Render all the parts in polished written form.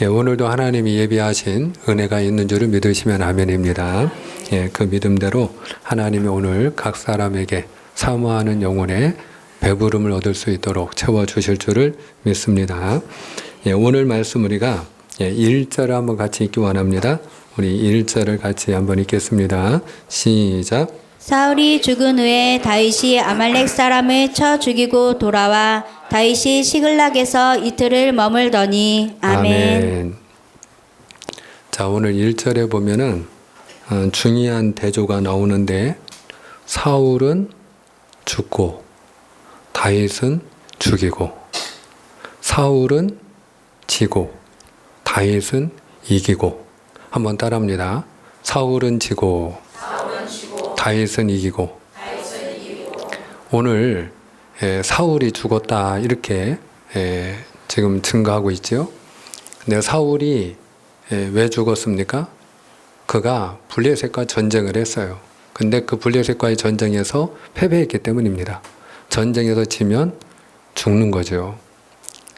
오늘도 하나님이 예비하신 은혜가 있는 줄을 믿으시면 아멘입니다. 그 믿음대로 하나님이 오늘 각 사람에게 사모하는 영혼의 배부름을 얻을 수 있도록 채워주실 줄을 믿습니다. 오늘 말씀 우리가 1절을 한번 같이 읽기 원합니다. 우리 1절을 같이 한번 읽겠습니다. 시작. 사울이 죽은 후에 다윗이 아말렉 사람을 쳐 죽이고 돌아와 다윗이 시글락에서 이틀을 머물더니. 아멘. 자, 오늘 1절에 보면은 중요한 대조가 나오는데 사울은 죽고 다윗은 죽이고, 사울은 지고 다윗은 이기고. 한번 따라합니다. 사울은 지고 다윗은 이기고. 오늘 사울이 죽었다 이렇게 지금 증거하고 있죠. 근데 사울이 왜 죽었습니까? 그가 블레셋과 전쟁을 했어요. 근데 그 블레셋과의 전쟁에서 패배했기 때문입니다. 전쟁에서 지면 죽는 거죠.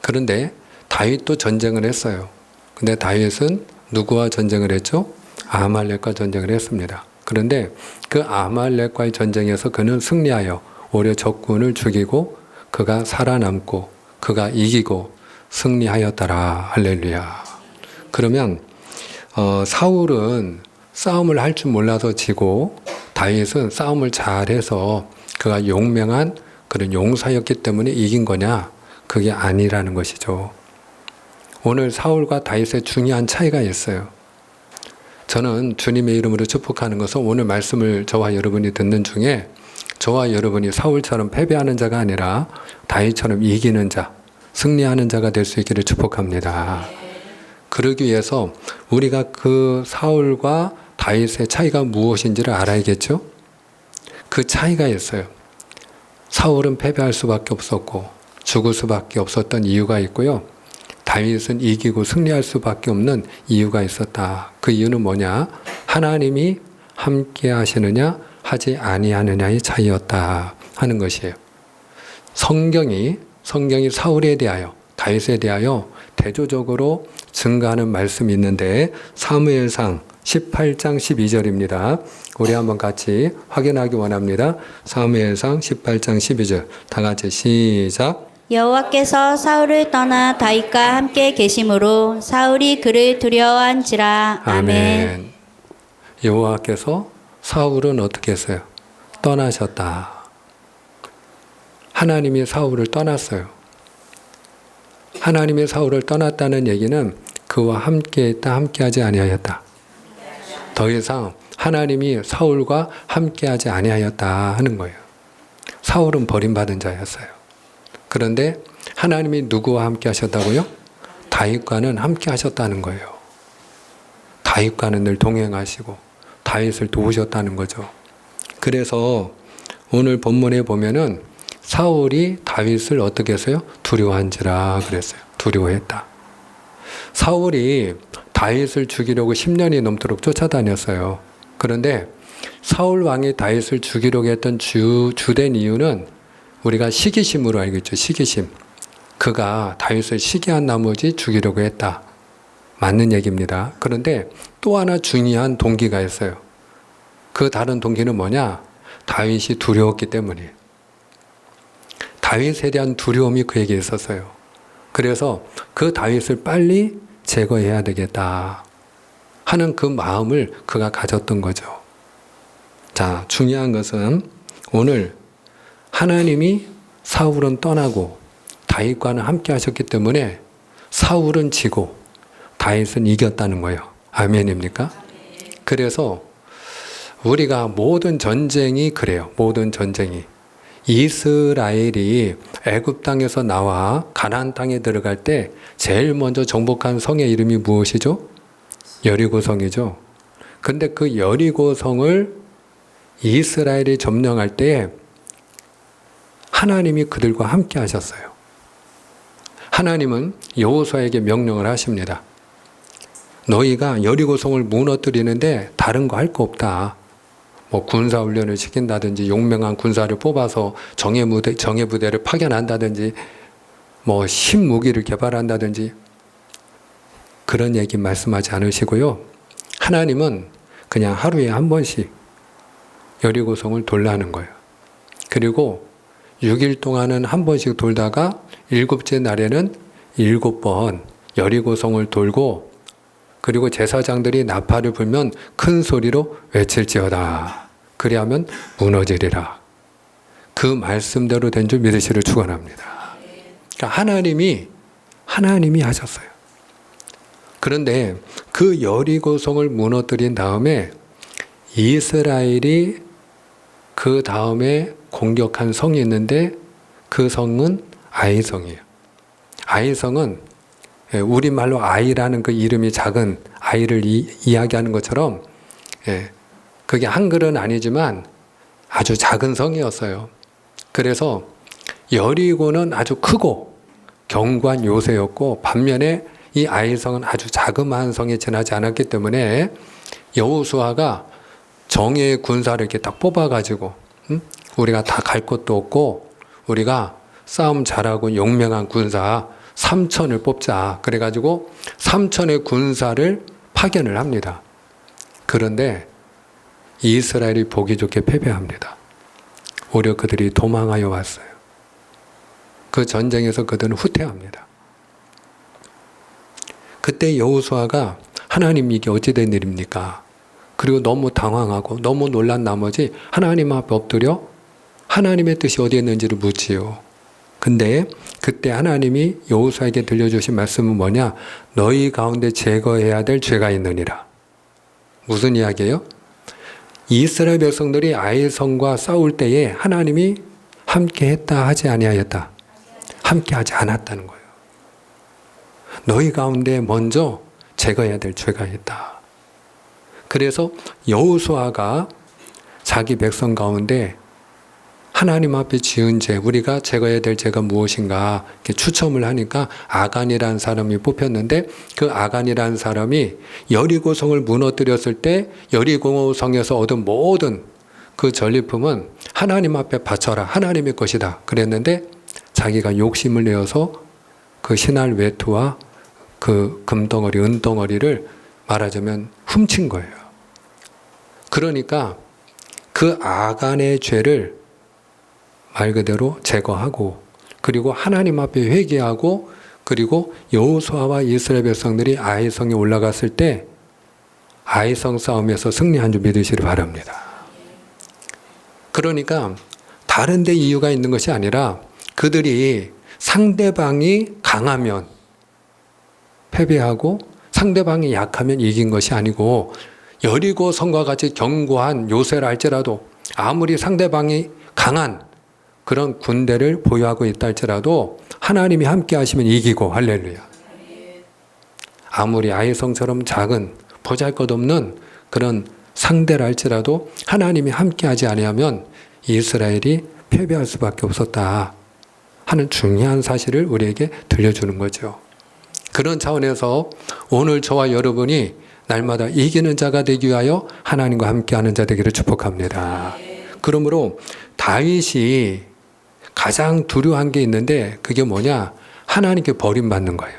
그런데 다윗도 전쟁을 했어요. 근데 다윗은 누구와 전쟁을 했죠? 아말렉과 전쟁을 했습니다. 그런데 그 아말렉과의 전쟁에서 그는 승리하여 오히려 적군을 죽이고 그가 살아남고 그가 이기고 승리하였더라. 할렐루야. 그러면 사울은 싸움을 할 줄 몰라서 지고 다윗은 싸움을 잘해서 그가 용맹한 그런 용사였기 때문에 이긴 거냐? 그게 아니라는 것이죠. 오늘 사울과 다윗의 중요한 차이가 있어요. 저는 주님의 이름으로 축복하는 것은 오늘 말씀을 저와 여러분이 듣는 중에 저와 여러분이 사울처럼 패배하는 자가 아니라 다윗처럼 이기는 자, 승리하는 자가 될 수 있기를 축복합니다. 그러기 위해서 우리가 그 사울과 다윗의 차이가 무엇인지를 알아야겠죠? 그 차이가 있어요. 사울은 패배할 수밖에 없었고 죽을 수밖에 없었던 이유가 있고요. 다윗은 이기고 승리할 수밖에 없는 이유가 있었다. 그 이유는 뭐냐? 하나님이 함께 하시느냐 하지 아니하느냐의 차이였다 하는 것이에요. 성경이 사울에 대하여 다윗에 대하여 대조적으로 증가하는 말씀이 있는데 사무엘상 18장 12절입니다. 우리 한번 같이 확인하기 원합니다. 사무엘상 18장 12절 다 같이 시작. 여호와께서 사울을 떠나 다윗과 함께 계심으로 사울이 그를 두려워한지라. 아멘. 여호와께서 사울은 어떻게 했어요? 떠나셨다. 하나님이 사울을 떠났어요. 하나님이 사울을 떠났다는 얘기는 그와 함께했다, 함께하지 아니하였다. 더 이상 하나님이 사울과 함께하지 아니하였다 하는 거예요. 사울은 버림받은 자였어요. 그런데 하나님이 누구와 함께 하셨다고요? 다윗과는 함께 하셨다는 거예요. 다윗과는 늘 동행하시고 다윗을 도우셨다는 거죠. 그래서 오늘 본문에 보면은 사울이 다윗을 어떻게 했어요? 두려워한지라 그랬어요. 두려워했다. 사울이 다윗을 죽이려고 10년이 넘도록 쫓아다녔어요. 그런데 사울 왕이 다윗을 죽이려고 했던 주된 이유는 우리가 시기심으로 알겠죠. 시기심. 그가 다윗을 시기한 나머지 죽이려고 했다. 맞는 얘기입니다. 그런데 또 하나 중요한 동기가 있어요. 그 다른 동기는 뭐냐? 다윗이 두려웠기 때문이에요. 다윗에 대한 두려움이 그에게 있었어요. 그래서 그 다윗을 빨리 제거해야 되겠다 하는 그 마음을 그가 가졌던 거죠. 자, 중요한 것은 오늘 하나님이 사울은 떠나고 다윗과는 함께 하셨기 때문에 사울은 지고 다윗은 이겼다는 거예요. 아멘입니까? 그래서 우리가 모든 전쟁이 그래요. 모든 전쟁이. 이스라엘이 애굽 땅에서 나와 가나안 땅에 들어갈 때 제일 먼저 정복한 성의 이름이 무엇이죠? 여리고성이죠. 근데 그 여리고성을 이스라엘이 점령할 때 하나님이 그들과 함께 하셨어요. 하나님은 여호수아에게 명령을 하십니다. 너희가 여리고성을 무너뜨리는데 다른 거 할 거 없다. 뭐 군사훈련을 시킨다든지 용맹한 군사를 뽑아서 정예부대를 파견한다든지 뭐 신무기를 개발한다든지 그런 얘기 말씀하지 않으시고요. 하나님은 그냥 하루에 한 번씩 여리고성을 돌라는 거예요. 그리고 6일 동안은 한 번씩 돌다가 7째 날에는 7번 여리고성을 돌고, 그리고 제사장들이 나팔을 불면 큰 소리로 외칠지어다. 그리하면 무너지리라. 그 말씀대로 된 줄 믿으시를 축원합니다. 그러니까 하나님이 하셨어요. 그런데 그 여리고성을 무너뜨린 다음에 이스라엘이 그 다음에 공격한 성이 있는데, 그 성은 아이성이에요. 아이성은 우리말로 아이라는 그 이름이 작은 아이를 이야기하는 것처럼, 그게 한글은 아니지만 아주 작은 성이었어요. 그래서 여리고는 아주 크고 견고한 요새였고, 반면에 이 아이성은 아주 자그마한 성에 지나지 않았기 때문에 여호수아가 정예의 군사를 이렇게 딱 뽑아가지고, 우리가 다 갈 곳도 없고 우리가 싸움 잘하고 용맹한 군사 3,000을 뽑자. 그래가지고 3,000의 군사를 파견을 합니다. 그런데 이스라엘이 보기 좋게 패배합니다. 오히려 그들이 도망하여 왔어요. 그 전쟁에서 그들은 후퇴합니다. 그때 여호수아가 하나님, 이게 어찌된 일입니까? 그리고 너무 당황하고 너무 놀란 나머지 하나님 앞에 엎드려 하나님의 뜻이 어디에 있는지를 묻지요. 근데 그때 하나님이 여호수아에게 들려주신 말씀은 뭐냐? 너희 가운데 제거해야 될 죄가 있느니라. 무슨 이야기예요? 이스라엘 백성들이 아이성과 싸울 때에 하나님이 함께 했다 하지 아니하였다? 함께 하지 않았다는 거예요. 너희 가운데 먼저 제거해야 될 죄가 있다. 그래서 여호수아가 자기 백성 가운데 하나님 앞에 지은 죄, 우리가 제거해야 될 죄가 무엇인가 이렇게 추첨을 하니까 아간이라는 사람이 뽑혔는데, 그 아간이라는 사람이 여리고성을 무너뜨렸을 때 여리고성에서 얻은 모든 그 전리품은 하나님 앞에 바쳐라. 하나님의 것이다. 그랬는데 자기가 욕심을 내어서 그 신할 외투와 그 금덩어리, 은덩어리를 말하자면 훔친 거예요. 그러니까 그 아간의 죄를 말 그대로 제거하고, 그리고 하나님 앞에 회개하고, 그리고 여호수아와 이스라엘 백성들이 아이성에 올라갔을 때 아이성 싸움에서 승리한 줄 믿으시기 바랍니다. 그러니까 다른 데 이유가 있는 것이 아니라 그들이 상대방이 강하면 패배하고 상대방이 약하면 이긴 것이 아니고, 여리고 성과 같이 견고한 요새라 할지라도 아무리 상대방이 강한 그런 군대를 보유하고 있다 할지라도 하나님이 함께 하시면 이기고, 할렐루야. 아무리 아이성처럼 작은 보잘것없는 그런 상대라 할지라도 하나님이 함께 하지 아니하면 이스라엘이 패배할 수밖에 없었다 하는 중요한 사실을 우리에게 들려주는 거죠. 그런 차원에서 오늘 저와 여러분이 날마다 이기는 자가 되기 위하여 하나님과 함께하는 자 되기를 축복합니다. 그러므로 다윗이 가장 두려워한 게 있는데 그게 뭐냐? 하나님께 버림받는 거예요.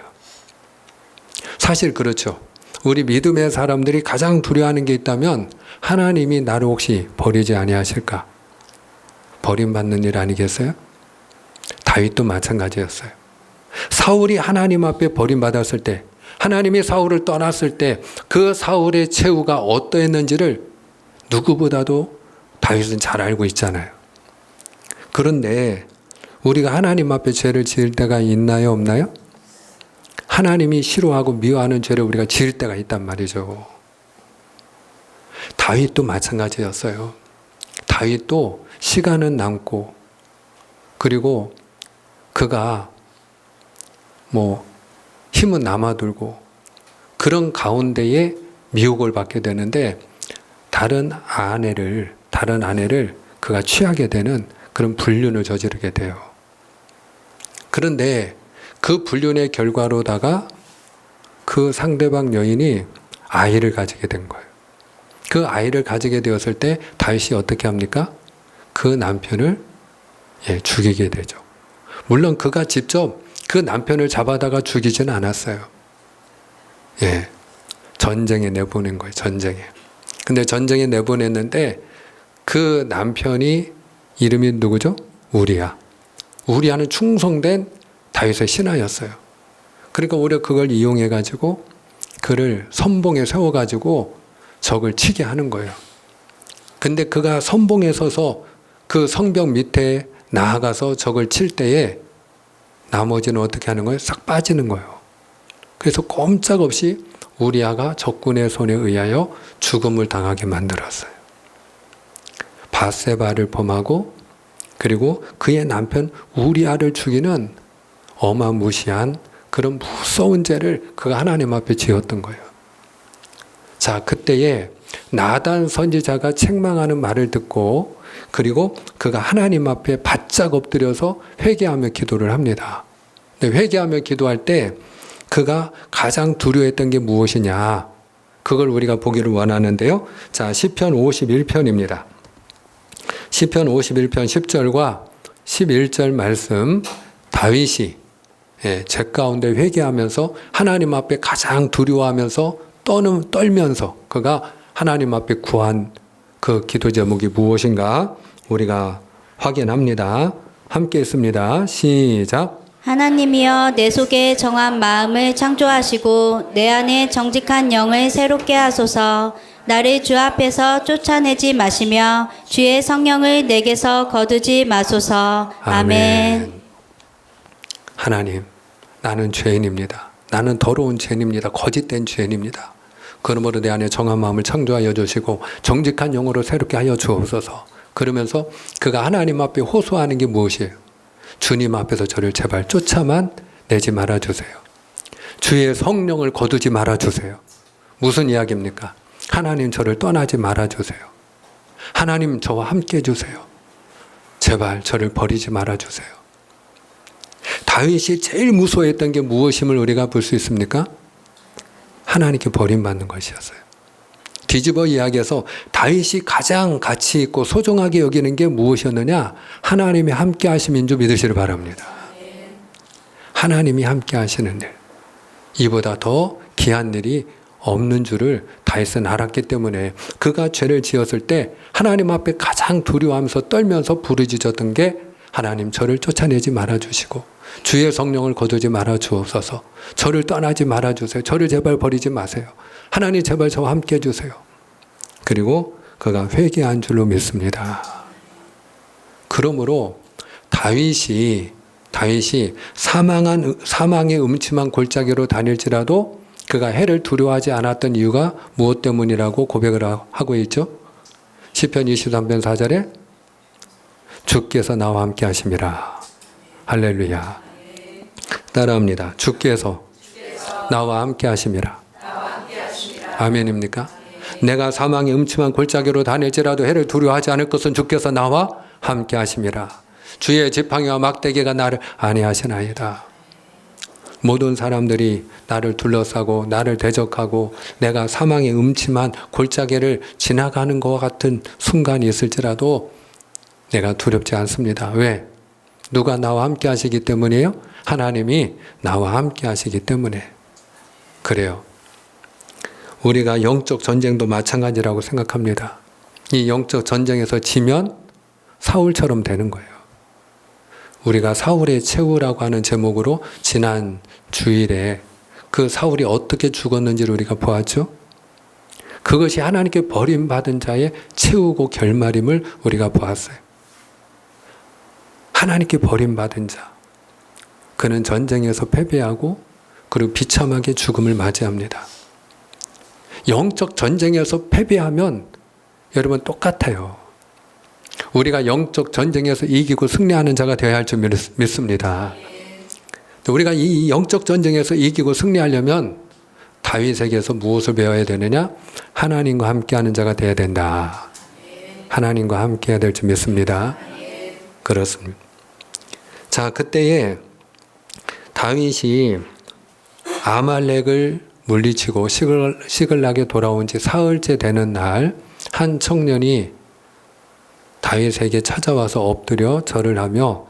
사실 그렇죠. 우리 믿음의 사람들이 가장 두려워하는 게 있다면 하나님이 나를 혹시 버리지 아니하실까? 버림받는 일 아니겠어요? 다윗도 마찬가지였어요. 사울이 하나님 앞에 버림받았을 때, 하나님이 사울을 떠났을 때 그 사울의 최후가 어떠했는지를 누구보다도 다윗은 잘 알고 있잖아요. 그런데 우리가 하나님 앞에 죄를 지을 때가 있나요, 없나요? 하나님이 싫어하고 미워하는 죄를 우리가 지을 때가 있단 말이죠. 다윗도 마찬가지였어요. 다윗도 시간은 남고, 그리고 그가 힘은 남아들고 그런 가운데에 미혹을 받게 되는데 다른 아내를 그가 취하게 되는 그런 불륜을 저지르게 돼요. 그런데 그 불륜의 결과로다가 그 상대방 여인이 아이를 가지게 된 거예요. 그 아이를 가지게 되었을 때 다윗이 어떻게 합니까? 그 남편을 죽이게 되죠. 물론 그가 직접 그 남편을 잡아다가 죽이지는 않았어요. 예, 전쟁에 내보낸 거예요. 전쟁에. 근데 전쟁에 내보냈는데 그 남편이 이름이 누구죠? 우리야. 우리야는 충성된 다윗의 신하였어요. 그러니까 오히려 그걸 이용해 가지고 그를 선봉에 세워 가지고 적을 치게 하는 거예요. 근데 그가 선봉에 서서 그 성벽 밑에 나아가서 적을 칠 때에 나머지는 어떻게 하는 거예요? 싹 빠지는 거예요. 그래서 꼼짝없이 우리아가 적군의 손에 의하여 죽음을 당하게 만들었어요. 밧세바를 범하고 그리고 그의 남편 우리아를 죽이는 어마무시한 그런 무서운 죄를 그가 하나님 앞에 지었던 거예요. 자, 그때에 나단 선지자가 책망하는 말을 듣고 그리고 그가 하나님 앞에 바짝 엎드려서 회개하며 기도를 합니다. 근데 회개하며 기도할 때 그가 가장 두려워했던 게 무엇이냐? 그걸 우리가 보기를 원하는데요. 자, 시편 51편입니다. 시편 51편 10절과 11절 말씀, 다윗이 죄 가운데 회개하면서 하나님 앞에 가장 두려워하면서 떨면서 그가 하나님 앞에 구한 그 기도 제목이 무엇인가 우리가 확인합니다. 함께 읽습니다. 시작. 하나님이여 내 속에 정한 마음을 창조하시고 내 안에 정직한 영을 새롭게 하소서. 나를 주 앞에서 쫓아내지 마시며 주의 성령을 내게서 거두지 마소서. 아멘. 하나님, 나는 죄인입니다. 나는 더러운 죄인입니다. 거짓된 죄인입니다. 그러므로 내 안에 정한 마음을 창조하여 주시고 정직한 영으로 새롭게 하여 주옵소서. 그러면서 그가 하나님 앞에 호소하는 게 무엇이에요? 주님 앞에서 저를 제발 쫓아만 내지 말아주세요. 주의 성령을 거두지 말아주세요. 무슨 이야기입니까? 하나님 저를 떠나지 말아주세요. 하나님 저와 함께 해주세요. 제발 저를 버리지 말아주세요. 다윗이 제일 무서워했던 게 무엇임을 우리가 볼 수 있습니까? 하나님께 버림받는 것이었어요. 뒤집어 이야기해서 다윗이 가장 가치 있고 소중하게 여기는 게 무엇이었느냐? 하나님이 함께 하심인 줄 믿으시길 바랍니다. 하나님이 함께 하시는 일. 이보다 더 귀한 일이 없는 줄을 다윗은 알았기 때문에 그가 죄를 지었을 때 하나님 앞에 가장 두려워하면서 떨면서 부르짖었던 게 하나님 저를 쫓아내지 말아주시고 주의 성령을 거두지 말아주옵소서. 저를 떠나지 말아주세요. 저를 제발 버리지 마세요. 하나님 제발 저와 함께 해주세요. 그리고 그가 회개한 줄로 믿습니다. 그러므로 다윗이 사망의 음침한 골짜기로 다닐지라도 그가 해를 두려워하지 않았던 이유가 무엇 때문이라고 고백을 하고 있죠? 시편 23편 4절에 주께서 나와 함께 하심이라. 할렐루야. 따라합니다. 주께서 나와 함께 하심이라. 아멘입니까? 내가 사망의 음침한 골짜기로 다닐지라도 해를 두려워하지 않을 것은 주께서 나와 함께 하심이라. 주의 지팡이와 막대기가 나를 안위하시나이다. 모든 사람들이 나를 둘러싸고 나를 대적하고 내가 사망의 음침한 골짜기를 지나가는 것과 같은 순간이 있을지라도 내가 두렵지 않습니다. 왜? 누가 나와 함께 하시기 때문이에요? 하나님이 나와 함께 하시기 때문에 그래요. 우리가 영적 전쟁도 마찬가지라고 생각합니다. 이 영적 전쟁에서 지면 사울처럼 되는 거예요. 우리가 사울의 최후라고 하는 제목으로 지난 주일에 그 사울이 어떻게 죽었는지를 우리가 보았죠. 그것이 하나님께 버림받은 자의 최후고 결말임을 우리가 보았어요. 하나님께 버림받은 자, 그는 전쟁에서 패배하고 그리고 비참하게 죽음을 맞이합니다. 영적 전쟁에서 패배하면 여러분 똑같아요. 우리가 영적 전쟁에서 이기고 승리하는 자가 되어야 할 줄 믿습니다. 우리가 이 영적 전쟁에서 이기고 승리하려면 다윗에게서 무엇을 배워야 되느냐? 하나님과 함께하는 자가 되어야 된다. 하나님과 함께해야 될 줄 믿습니다. 그렇습니다. 자, 그때에 다윗이 아말렉을 물리치고 시글락에 돌아온 지 사흘째 되는 날 한 청년이 다윗에게 찾아와서 엎드려 절을 하며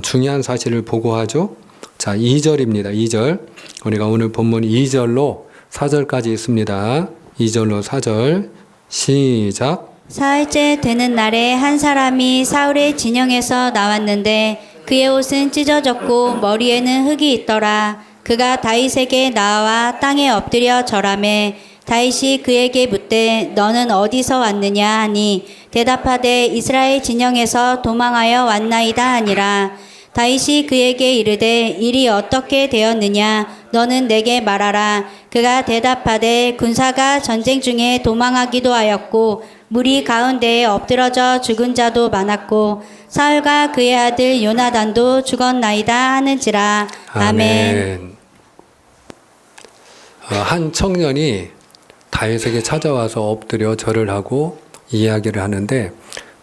중요한 사실을 보고하죠. 자, 2절입니다. 2절. 우리가 오늘 본문 2절로 4절까지 있습니다. 2절로 4절 시작. 사흘째 되는 날에 한 사람이 사울의 진영에서 나왔는데 그의 옷은 찢어졌고 머리에는 흙이 있더라. 그가 다윗에게 나와 땅에 엎드려 절하매 다윗이 그에게 묻되 너는 어디서 왔느냐 하니 대답하되 이스라엘 진영에서 도망하여 왔나이다 하니라. 다윗이 그에게 이르되 일이 어떻게 되었느냐 너는 내게 말하라. 그가 대답하되 군사가 전쟁 중에 도망하기도 하였고 무리 가운데에 엎드러져 죽은 자도 많았고 사울과 그의 아들 요나단도 죽었나이다 하는지라. 아멘. 한 청년이 다윗에게 찾아와서 엎드려 절을 하고 이야기를 하는데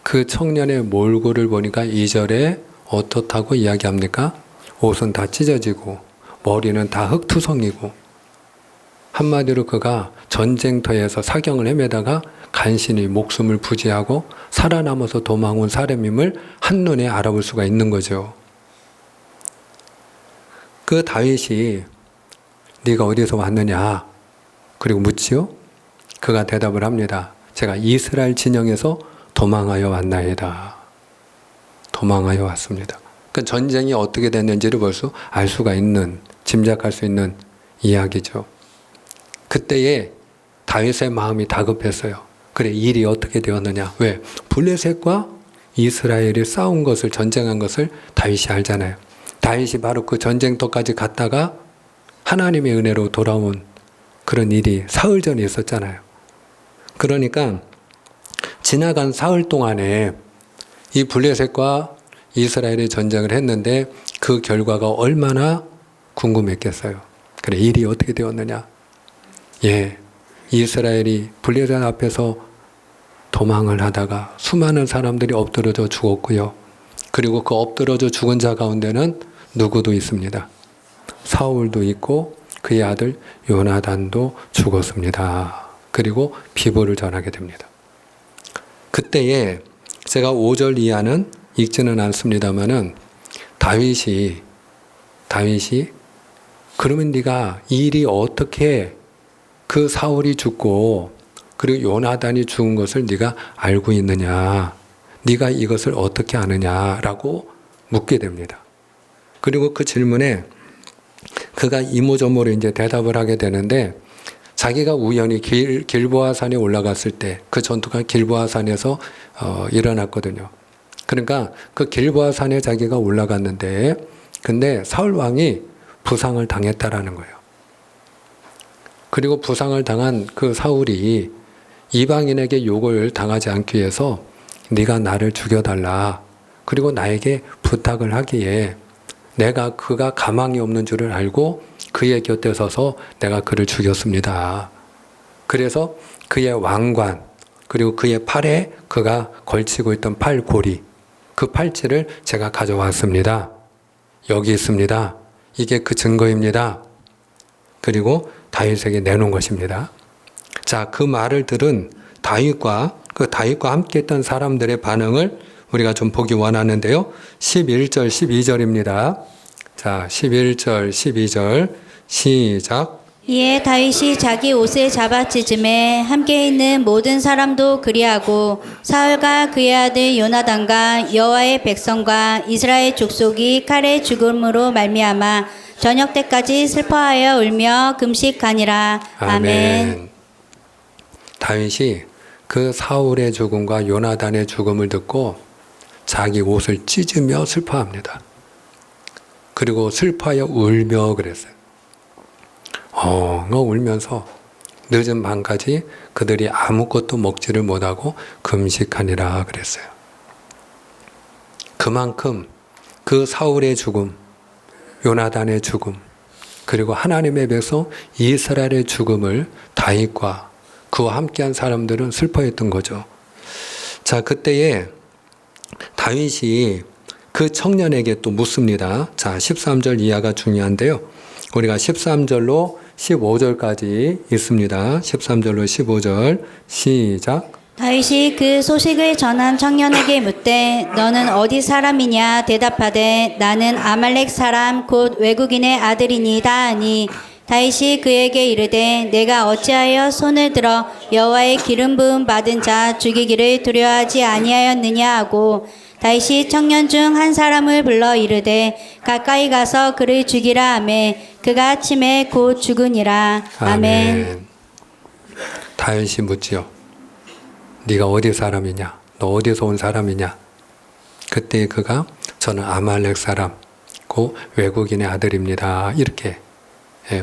그 청년의 몰골을 보니까 2절에 어떻다고 이야기합니까? 옷은 다 찢어지고 머리는 다 흙투성이고 한마디로 그가 전쟁터에서 사경을 헤매다가 간신히 목숨을 부지하고 살아남아서 도망온 사람임을 한눈에 알아볼 수가 있는 거죠. 그 다윗이 네가 어디서 왔느냐? 그리고 묻지요. 그가 대답을 합니다. 제가 이스라엘 진영에서 도망하여 왔나이다. 도망하여 왔습니다. 그 전쟁이 어떻게 됐는지를 벌써 알 수가 있는, 짐작할 수 있는 이야기죠. 그때에 다윗의 마음이 다급했어요. 그래, 일이 어떻게 되었느냐? 왜? 블레셋과 이스라엘이 싸운 것을, 전쟁한 것을 다윗이 알잖아요. 다윗이 바로 그 전쟁터까지 갔다가 하나님의 은혜로 돌아온 그런 일이 사흘 전에 있었잖아요. 그러니까 지나간 사흘 동안에 이 블레셋과 이스라엘의 전쟁을 했는데 그 결과가 얼마나 궁금했겠어요. 그래, 일이 어떻게 되었느냐? 예, 이스라엘이 블레셋 앞에서 도망을 하다가 수많은 사람들이 엎드러져 죽었고요. 그리고 그 엎드러져 죽은 자 가운데는 누구도 있습니다. 사울도 있고 그의 아들 요나단도 죽었습니다. 그리고 비보를 전하게 됩니다. 그때에 제가 5절 이하는 읽지는 않습니다만은 다윗이 그러면 네가 이 일이 어떻게 그 사울이 죽고 그리고 요나단이 죽은 것을 네가 알고 있느냐? 네가 이것을 어떻게 아느냐라고 묻게 됩니다. 그리고 그 질문에 그가 이모저모로 이제 대답을 하게 되는데 자기가 우연히 길보아 산에 올라갔을 때 그 전투가 길보아 산에서 일어났거든요. 그러니까 그 길보아 산에 자기가 올라갔는데 근데 사울 왕이 부상을 당했다라는 거예요. 그리고 부상을 당한 그 사울이 이방인에게 욕을 당하지 않기 위해서 네가 나를 죽여달라. 그리고 나에게 부탁을 하기에 내가 그가 가망이 없는 줄을 알고 그의 곁에 서서 내가 그를 죽였습니다. 그래서 그의 왕관 그리고 그의 팔에 그가 걸치고 있던 팔고리 그 팔찌를 제가 가져왔습니다. 여기 있습니다. 이게 그 증거입니다. 그리고 다윗에게 내놓은 것입니다. 자, 그 말을 들은 다윗과 함께 했던 사람들의 반응을 우리가 좀 보기 원하는데요. 11절, 12절입니다. 자, 11절, 12절 시작. 이에 다윗이 자기 옷을 잡아 찢음에 함께 있는 모든 사람도 그리하고 사울과 그의 아들 요나단과 여호와의 백성과 이스라엘 족속이 칼의 죽음으로 말미암아 저녁 때까지 슬퍼하여 울며 금식하니라. 아멘. 다윗이 그 사울의 죽음과 요나단의 죽음을 듣고 자기 옷을 찢으며 슬퍼합니다. 그리고 슬퍼하여 울며 그랬어요. 울면서 늦은 밤까지 그들이 아무것도 먹지를 못하고 금식하니라 그랬어요. 그만큼 그 사울의 죽음, 요나단의 죽음, 그리고 하나님의 백성 이스라엘의 죽음을 다윗과 그와 함께한 사람들은 슬퍼했던 거죠. 자, 그때에 다윗이 그 청년에게 또 묻습니다. 자, 13절 이하가 중요한데요. 우리가 13절로 15절까지 있습니다. 13절로 15절 시작. 다윗이 그 소식을 전한 청년에게 묻되 너는 어디 사람이냐 대답하되 나는 아말렉 사람 곧 외국인의 아들이니이다 하니 다윗이 그에게 이르되 내가 어찌하여 손을 들어 여호와의 기름 부음 받은 자 죽이기를 두려워하지 아니하였느냐 하고 다윗이 청년 중 한 사람을 불러 이르되 가까이 가서 그를 죽이라 하매 그가 침에 곧 죽으니라. 아멘. 다윗이 묻지요. 네가 어디 사람이냐? 너 어디서 온 사람이냐? 그때 그가 저는 아말렉 사람, 고 외국인의 아들입니다. 이렇게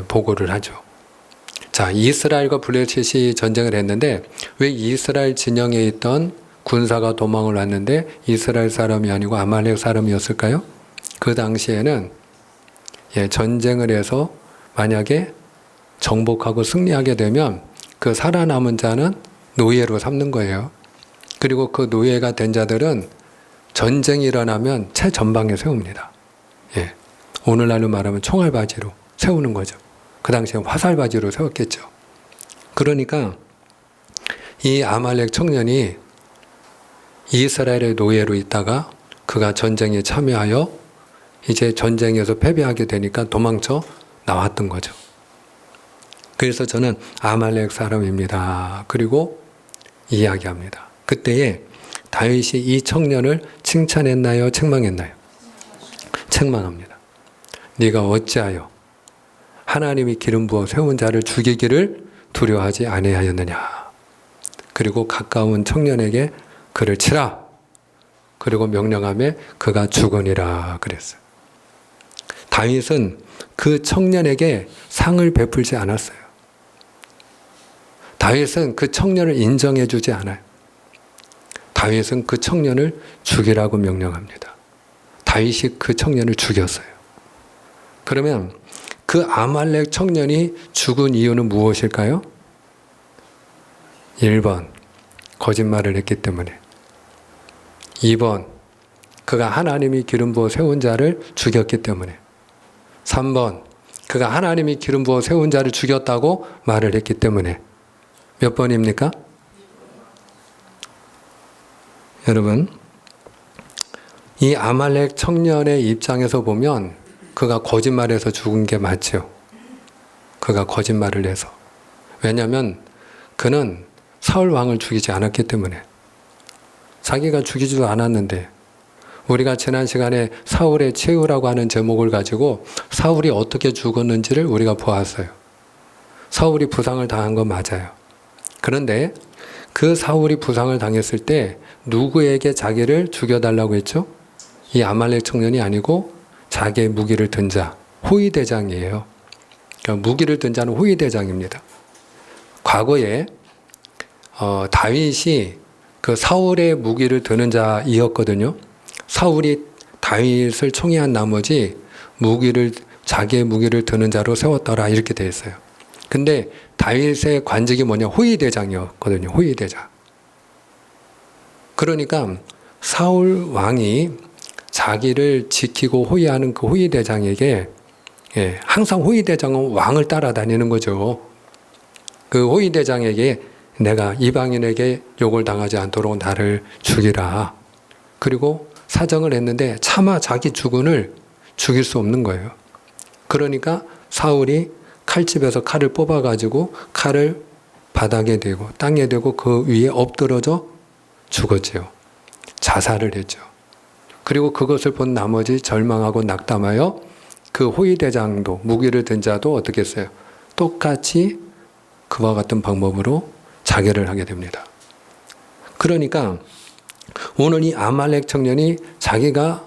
보고를 하죠. 자, 이스라엘과 블레셋이 전쟁을 했는데 왜 이스라엘 진영에 있던 군사가 도망을 왔는데 이스라엘 사람이 아니고 아말렉 사람이었을까요? 그 당시에는 전쟁을 해서 만약에 정복하고 승리하게 되면 그 살아남은 자는 노예로 삼는 거예요. 그리고 그 노예가 된 자들은 전쟁이 일어나면 최전방에 세웁니다. 오늘날로 말하면 총알바지로 세우는 거죠. 그 당시에 화살바지로 세웠겠죠. 그러니까 이 아말렉 청년이 이스라엘의 노예로 있다가 그가 전쟁에 참여하여 이제 전쟁에서 패배하게 되니까 도망쳐 나왔던 거죠. 그래서 저는 아말렉 사람입니다. 그리고 이야기합니다. 그때에 다윗이 이 청년을 칭찬했나요? 책망했나요? 책망합니다. 네가 어찌하여 하나님이 기름 부어 세운 자를 죽이기를 두려워하지 아니하였느냐. 그리고 가까운 청년에게 그를 치라. 그리고 명령하며 그가 죽으니라 그랬어요. 다윗은 그 청년에게 상을 베풀지 않았어요. 다윗은 그 청년을 인정해 주지 않아요. 다윗은 그 청년을 죽이라고 명령합니다. 다윗이 그 청년을 죽였어요. 그러면 그 아말렉 청년이 죽은 이유는 무엇일까요? 1번, 거짓말을 했기 때문에. 2번, 그가 하나님이 기름 부어 세운 자를 죽였기 때문에. 3번, 그가 하나님이 기름 부어 세운 자를 죽였다고 말을 했기 때문에. 몇 번입니까? 여러분, 이 아말렉 청년의 입장에서 보면 그가 거짓말해서 죽은 게 맞죠. 그가 거짓말을 해서. 왜냐하면 그는 사울 왕을 죽이지 않았기 때문에. 자기가 죽이지도 않았는데 우리가 지난 시간에 사울의 최후라고 하는 제목을 가지고 사울이 어떻게 죽었는지를 우리가 보았어요. 사울이 부상을 당한 건 맞아요. 그런데 그 사울이 부상을 당했을 때 누구에게 자기를 죽여달라고 했죠? 이 아말렉 청년이 아니고 자기의 무기를 든 자, 호위대장이에요. 그러니까 무기를 든 자는 호위대장입니다. 과거에 다윗이 그 사울의 무기를 드는 자이었거든요. 사울이 다윗을 총애한 나머지 자기의 무기를 드는 자로 세웠더라 이렇게 되어 있어요. 근데 다윗의 관직이 뭐냐? 호위대장이었거든요. 호위대장. 그러니까 사울 왕이 자기를 지키고 호위하는 그 호위대장에게 항상 호위대장은 왕을 따라다니는 거죠. 그 호위대장에게 내가 이방인에게 욕을 당하지 않도록 나를 죽이라. 그리고 사정을 했는데 차마 자기 주군을 죽일 수 없는 거예요. 그러니까 사울이 칼집에서 칼을 뽑아가지고 칼을 바닥에 대고 땅에 대고 그 위에 엎드러져 죽었지요. 자살을 했죠. 그리고 그것을 본 나머지 절망하고 낙담하여 그 호위대장도 무기를 든 자도 어떻게 했어요? 똑같이 그와 같은 방법으로 자결을 하게 됩니다. 그러니까 오늘 이 아말렉 청년이 자기가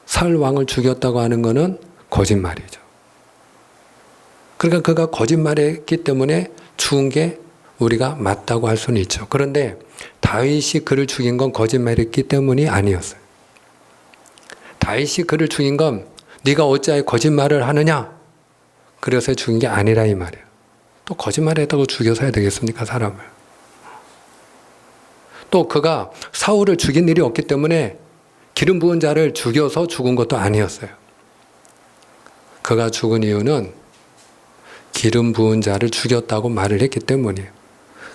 사울 왕을 죽였다고 하는 것은 거짓말이죠. 그러니까 그가 거짓말했기 때문에 죽은 게 우리가 맞다고 할 수는 있죠. 그런데 다윗이 그를 죽인 건 거짓말했기 때문이 아니었어요. 다윗이 그를 죽인 건 네가 어찌하여 거짓말을 하느냐? 그래서 죽인 게 아니라 이 말이에요. 또 거짓말했다고 죽여서 해야 되겠습니까, 사람을? 또 그가 사울을 죽인 일이 없기 때문에 기름 부은 자를 죽여서 죽은 것도 아니었어요. 그가 죽은 이유는 기름 부은 자를 죽였다고 말을 했기 때문이에요.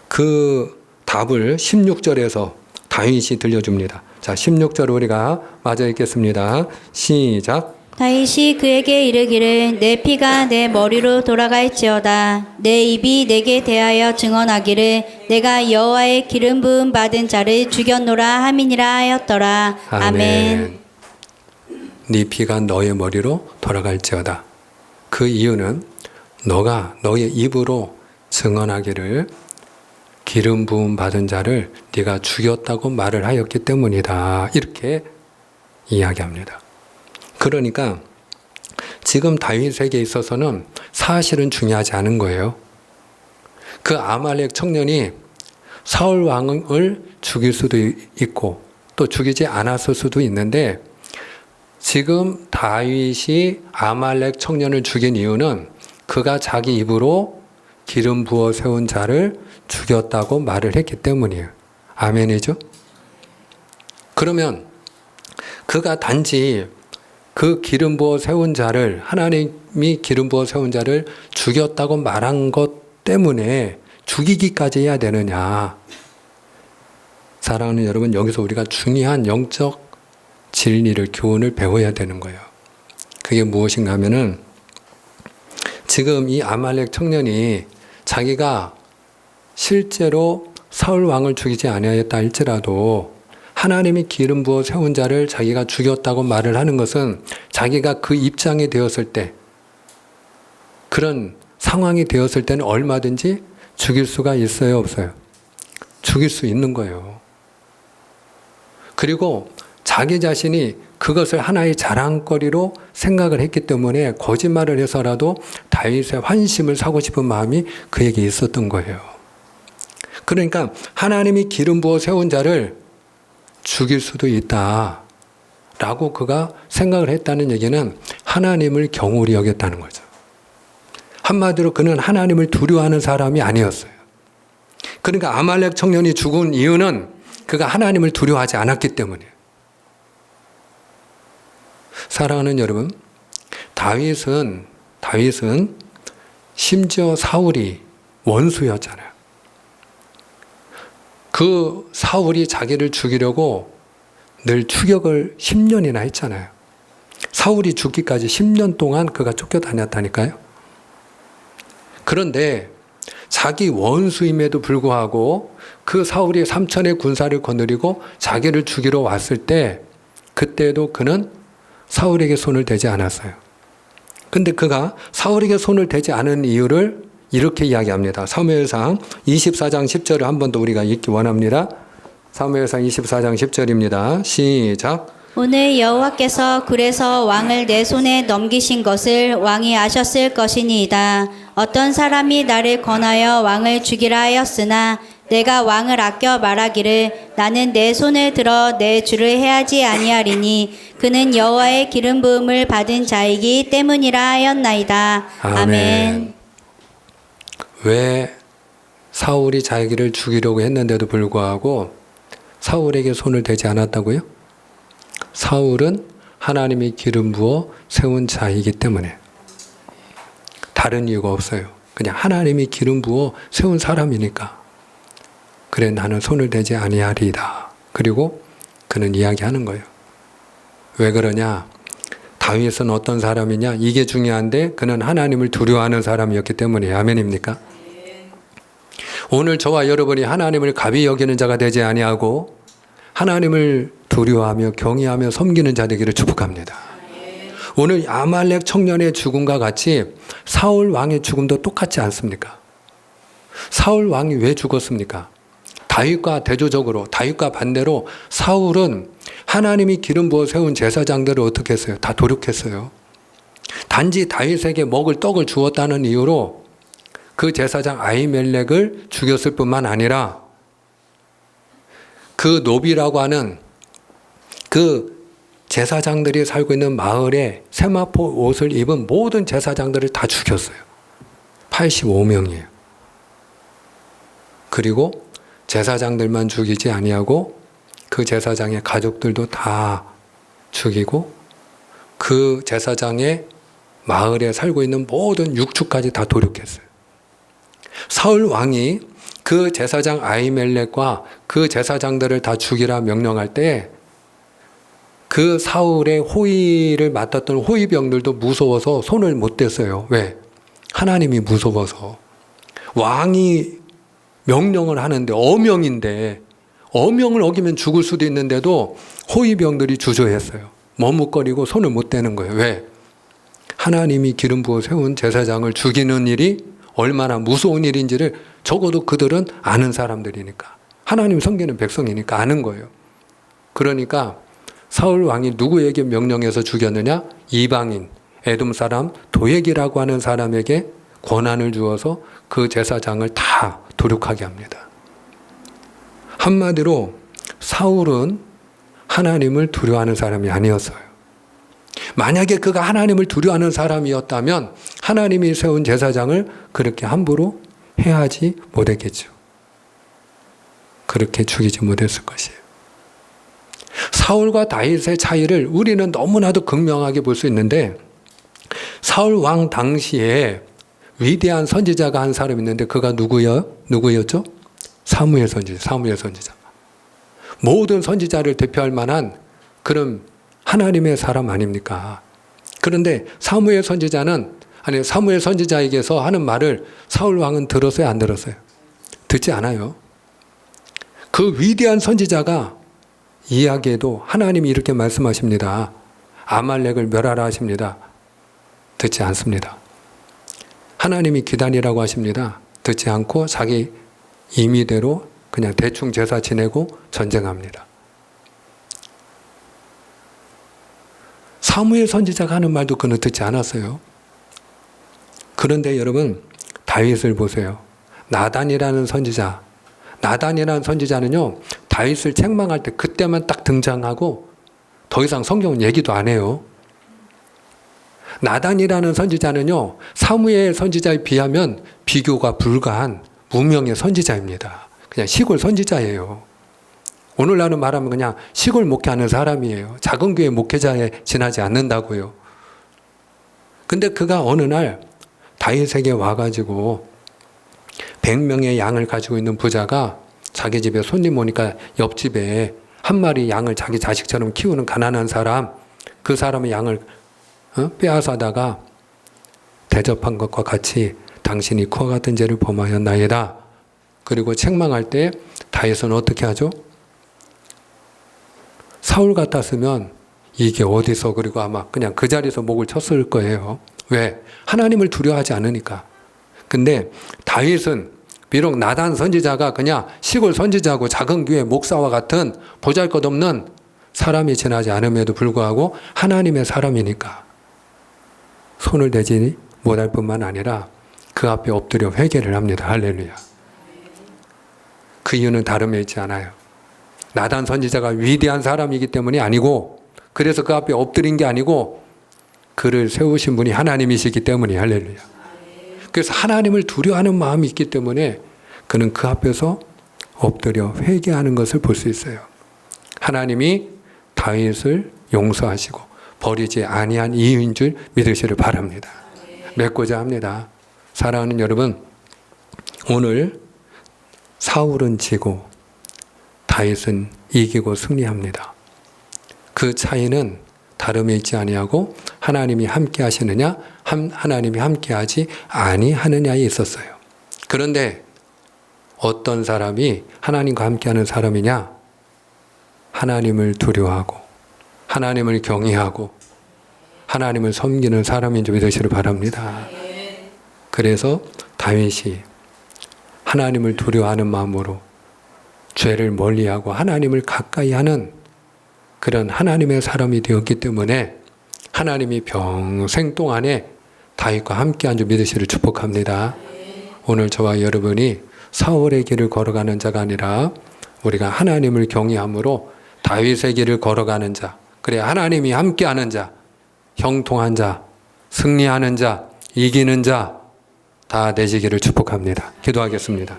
그 답을 16절에서 다윗이 들려줍니다. 자, 16절 우리가 마저 읽겠습니다. 시작. 다윗이 그에게 이르기를 내 피가 내 머리로 돌아갈지어다. 내 입이 내게 대하여 증언하기를 내가 여호와의 기름 부음 받은 자를 죽였노라 함이니라 하였더라. 아멘. 네 피가 너의 머리로 돌아갈지어다. 그 이유는 너가 너의 입으로 증언하기를 기름 부음 받은 자를 네가 죽였다고 말을 하였기 때문이다. 이렇게 이야기합니다. 그러니까 지금 다윗에게 있어서는 사실은 중요하지 않은 거예요. 그 아말렉 청년이 사울 왕을 죽일 수도 있고 또 죽이지 않았을 수도 있는데 지금 다윗이 아말렉 청년을 죽인 이유는 그가 자기 입으로 기름 부어 세운 자를 죽였다고 말을 했기 때문이에요. 아멘이죠? 그러면 그가 단지 그 기름 부어 세운 자를 하나님이 기름 부어 세운 자를 죽였다고 말한 것 때문에 죽이기까지 해야 되느냐? 사랑하는 여러분, 여기서 우리가 중요한 영적 진리를 교훈을 배워야 되는 거예요. 그게 무엇인가 하면은 지금 이 아말렉 청년이 자기가 실제로 사울 왕을 죽이지 아니하였다 할지라도 하나님이 기름 부어 세운 자를 자기가 죽였다고 말을 하는 것은 자기가 그 입장이 되었을 때 그런 상황이 되었을 때는 얼마든지 죽일 수가 있어요, 없어요? 죽일 수 있는 거예요. 그리고 자기 자신이 그것을 하나의 자랑거리로 생각을 했기 때문에 거짓말을 해서라도 다윗의 환심을 사고 싶은 마음이 그에게 있었던 거예요. 그러니까 하나님이 기름 부어 세운 자를 죽일 수도 있다 라고 그가 생각을 했다는 얘기는 하나님을 경홀히 여겼다는 거죠. 한마디로 그는 하나님을 두려워하는 사람이 아니었어요. 그러니까 아말렉 청년이 죽은 이유는 그가 하나님을 두려워하지 않았기 때문이에요. 사랑하는 여러분, 다윗은 심지어 사울이 원수였잖아요. 그 사울이 자기를 죽이려고 늘 추격을 10년이나 했잖아요. 사울이 죽기까지 10년 동안 그가 쫓겨다녔다니까요. 그런데 자기 원수임에도 불구하고 그 사울이 3천의 군사를 거느리고 자기를 죽이러 왔을 때 그때도 그는 사울에게 손을 대지 않았어요. 근데 그가 사울에게 손을 대지 않은 이유를 이렇게 이야기합니다. 사무엘상 24장 10절을 한 번 더 우리가 읽기 원합니다. 사무엘상 24장 10절입니다. 시작. 오늘 여호와께서 그래서 왕을 내 손에 넘기신 것을 왕이 아셨을 것이니이다. 어떤 사람이 나를 권하여 왕을 죽이라 하였으나 내가 왕을 아껴 말하기를 나는 내 손을 들어 내 주를 해하지 아니하리니 그는 여호와의 기름 부음을 받은 자이기 때문이라 하였나이다. 아멘. 왜 사울이 자기를 죽이려고 했는데도 불구하고 사울에게 손을 대지 않았다고요? 사울은 하나님이 기름 부어 세운 자이기 때문에 다른 이유가 없어요. 그냥 하나님이 기름 부어 세운 사람이니까 그래 나는 손을 대지 아니하리이다. 그리고 그는 이야기하는 거예요. 왜 그러냐? 다윗은 어떤 사람이냐? 이게 중요한데 그는 하나님을 두려워하는 사람이었기 때문에 아멘입니까? 오늘 저와 여러분이 하나님을 가비 여기는 자가 되지 아니하고 하나님을 두려워하며 경외하며 섬기는 자 되기를 축복합니다. 오늘 아말렉 청년의 죽음과 같이 사울 왕의 죽음도 똑같지 않습니까? 사울 왕이 왜 죽었습니까? 다윗과 대조적으로 다윗과 반대로 사울은 하나님이 기름 부어 세운 제사장들을 어떻게 했어요? 다 도륙했어요. 단지 다윗에게 먹을 떡을 주었다는 이유로 그 제사장 아히멜렉을 죽였을 뿐만 아니라 그 노비라고 하는 그 제사장들이 살고 있는 마을에 세마포 옷을 입은 모든 제사장들을 다 죽였어요. 85명이에요. 그리고 제사장들만 죽이지 아니하고 그 제사장의 가족들도 다 죽이고 그 제사장의 마을에 살고 있는 모든 육축까지 다 도륙했어요. 사울 왕이 그 제사장 아히멜렉과 그 제사장들을 다 죽이라 명령할 때 그 사울의 호위를 맡았던 호위병들도 무서워서 손을 못 댔어요. 왜? 하나님이 무서워서. 왕이 명령을 하는데 어명인데 어명을 어기면 죽을 수도 있는데도 호위병들이 주저했어요. 머뭇거리고 손을 못 대는 거예요. 왜? 하나님이 기름 부어 세운 제사장을 죽이는 일이 얼마나 무서운 일인지를 적어도 그들은 아는 사람들이니까. 하나님 섬기는 백성이니까 아는 거예요. 그러니까 사울 왕이 누구에게 명령해서 죽였느냐? 이방인, 에돔 사람 도액이라고 하는 사람에게 권한을 주어서 그 제사장을 다 도륙하게 합니다. 한마디로 사울은 하나님을 두려워하는 사람이 아니었어요. 만약에 그가 하나님을 두려워하는 사람이었다면 하나님이 세운 제사장을 그렇게 함부로 해하지 못했겠죠. 그렇게 죽이지 못했을 것이에요. 사울과 다윗의 차이를 우리는 너무나도 극명하게 볼 수 있는데 사울 왕 당시에 위대한 선지자가 한 사람 있는데 그가 누구였죠? 사무엘 선지자. 모든 선지자를 대표할 만한 그런 하나님의 사람 아닙니까? 그런데 사무엘 선지자에게서 하는 말을 사울 왕은 들었어요, 안 들었어요? 듣지 않아요. 그 위대한 선지자가 이야기에도 하나님이 이렇게 말씀하십니다. 아말렉을 멸하라 하십니다. 듣지 않습니다. 하나님이 기다리라고 하십니다. 듣지 않고 자기 임의대로 그냥 대충 제사 지내고 전쟁합니다. 사무엘 선지자가 하는 말도 그는 듣지 않았어요. 그런데 여러분 다윗을 보세요. 나단이라는 선지자는요 다윗을 책망할 때 그때만 딱 등장하고 더 이상 성경은 얘기도 안 해요. 나단이라는 선지자는요 사무엘 선지자에 비하면 비교가 불가한 무명의 선지자입니다. 그냥 시골 선지자예요. 오늘날은 말하면 그냥 시골 목회하는 사람이에요. 작은 교회 목회자에 지나지 않는다고요. 근데 그가 어느 날 다윗에게 와가지고 100명의 양을 가지고 있는 부자가 자기 집에 손님 오니까 옆집에 한 마리 양을 자기 자식처럼 키우는 가난한 사람, 그 사람의 양을 빼앗아다가 대접한 것과 같이 당신이 그와 같은 죄를 범하였나이다. 그리고 책망할 때 다윗은 어떻게 하죠? 사울 같았으면 이게 어디서 그리고 아마 그냥 그 자리에서 목을 쳤을 거예요. 왜? 하나님을 두려워하지 않으니까. 근데 다윗은 비록 나단 선지자가 그냥 시골 선지자고 작은 교회 목사와 같은 보잘것없는 사람이 지나지 않음에도 불구하고 하나님의 사람이니까 손을 대지 못할 뿐만 아니라 그 앞에 엎드려 회개를 합니다. 할렐루야. 그 이유는 다름에 있지 않아요. 나단 선지자가 위대한 사람이기 때문이 아니고 그래서 그 앞에 엎드린 게 아니고 그를 세우신 분이 하나님이시기 때문이 할렐루야. 그래서 하나님을 두려워하는 마음이 있기 때문에 그는 그 앞에서 엎드려 회개하는 것을 볼 수 있어요. 하나님이 다윗을 용서하시고 버리지 아니한 이유인 줄 믿으시를 바랍니다. 맺고자 합니다. 사랑하는 여러분, 오늘 사울은 지고 다윗은 이기고 승리합니다. 그 차이는 다름에 있지 아니하고 하나님이 함께 하시느냐 하나님이 함께 하지 아니하느냐에 있었어요. 그런데 어떤 사람이 하나님과 함께하는 사람이냐? 하나님을 두려워하고 하나님을 경외하고 하나님을 섬기는 사람인 줄 믿으시길 바랍니다. 그래서 다윗이 하나님을 두려워하는 마음으로 죄를 멀리하고 하나님을 가까이 하는 그런 하나님의 사람이 되었기 때문에 하나님이 평생 동안에 다윗과 함께한 줄 믿으시를 축복합니다. 오늘 저와 여러분이 사울의 길을 걸어가는 자가 아니라 우리가 하나님을 경외함으로 다윗의 길을 걸어가는 자, 그래 하나님이 함께하는 자, 형통한 자, 승리하는 자, 이기는 자 다 되시기를 축복합니다. 기도하겠습니다.